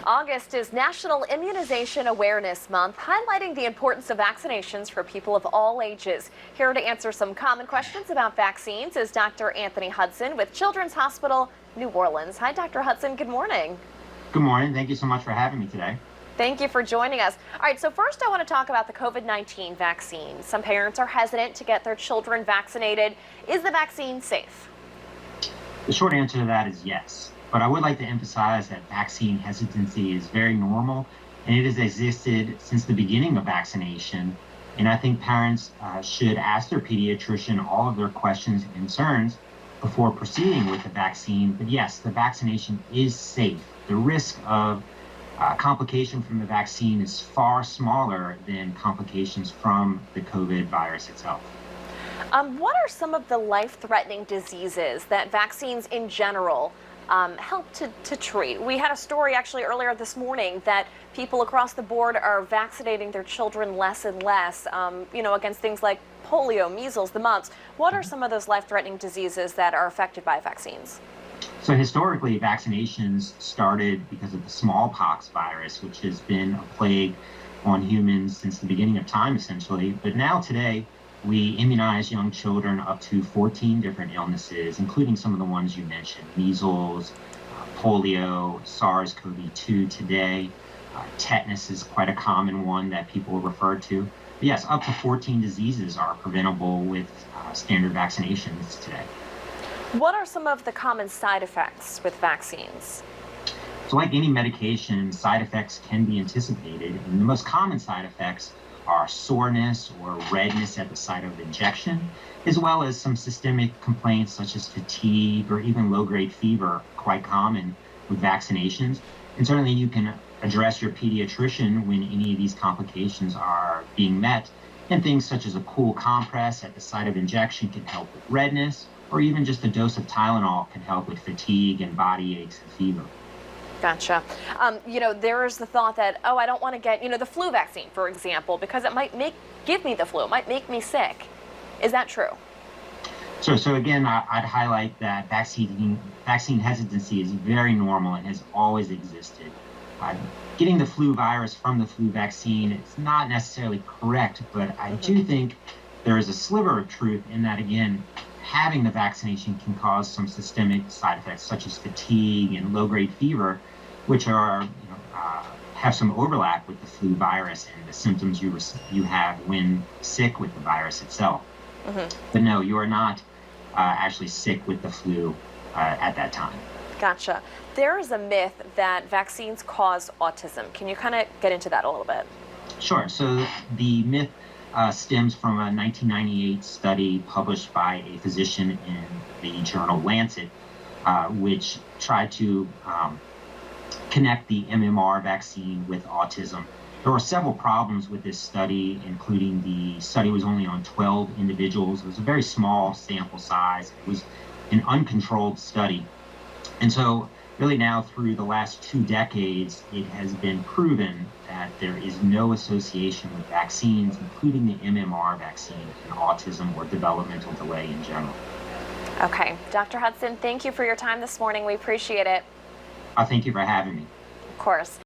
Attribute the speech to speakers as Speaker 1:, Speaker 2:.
Speaker 1: August is National Immunization Awareness Month, highlighting the importance of vaccinations for people of all ages. Here to answer some common questions about vaccines is Dr. Anthony Hudson with Children's Hospital, New Orleans. Hi, Dr. Hudson. Good morning.
Speaker 2: Good morning. Thank you so much for having me today.
Speaker 1: Thank you for joining us. All right, so first I want to talk about the COVID-19 vaccine. Some parents are hesitant to get their children vaccinated. Is the vaccine safe?
Speaker 2: The short answer to that is yes. But I would like to emphasize that vaccine hesitancy is very normal, and it has existed since the beginning of vaccination. And I think parents should ask their pediatrician all of their questions and concerns before proceeding with the vaccine. But yes, the vaccination is safe. The risk of complication from the vaccine is far smaller than complications from the COVID virus itself.
Speaker 1: What are some of the life-threatening diseases that vaccines in general help to treat? We had a story actually earlier this morning that people across the board are vaccinating their children less and less, against things like polio, measles, the mumps. What are some of those life-threatening diseases that are affected by vaccines?
Speaker 2: So historically, vaccinations started because of the smallpox virus, which has been a plague on humans since the beginning of time, essentially. But now today, we immunize young children up to 14 different illnesses, including some of the ones you mentioned: measles, polio, SARS-CoV-2 today. Tetanus is quite a common one that people refer to. But yes, up to 14 diseases are preventable with standard vaccinations today.
Speaker 1: What are some of the common side effects with vaccines?
Speaker 2: So like any medication, side effects can be anticipated, and the most common side effects are soreness or redness at the site of injection, as well as some systemic complaints such as fatigue or even low-grade fever, quite common with vaccinations. And certainly you can address your pediatrician when any of these complications are being met, and things such as a cool compress at the site of injection can help with redness, or even just a dose of Tylenol can help with fatigue and body aches and fever.
Speaker 1: Gotcha. There is the thought that, I don't want to get, the flu vaccine, for example, because it might give me the flu. It might make me sick. Is that true?
Speaker 2: So again, I'd highlight that vaccine hesitancy is very normal and has always existed. Getting the flu virus from the flu vaccine is not necessarily correct, but I do think there is a sliver of truth in that, again, having the vaccination can cause some systemic side effects such as fatigue and low-grade fever, which are have some overlap with the flu virus and the symptoms you have when sick with the virus itself. But no, you are not actually sick with the flu at that time.
Speaker 1: Gotcha. There is a myth that vaccines cause autism. Can you kind of get into that a little bit?
Speaker 2: Sure. So the myth stems from a 1998 study published by a physician in the journal Lancet, which tried to connect the MMR vaccine with autism. There were several problems with this study, including the study was only on 12 individuals. It was a very small sample size. It was an uncontrolled study. And so really now through the last 2 decades, it has been proven that there is no association with vaccines, including the MMR vaccine, and autism or developmental delay in general.
Speaker 1: Okay. Dr. Hudson, thank you for your time this morning. We appreciate it.
Speaker 2: Thank you for having me.
Speaker 1: Of course.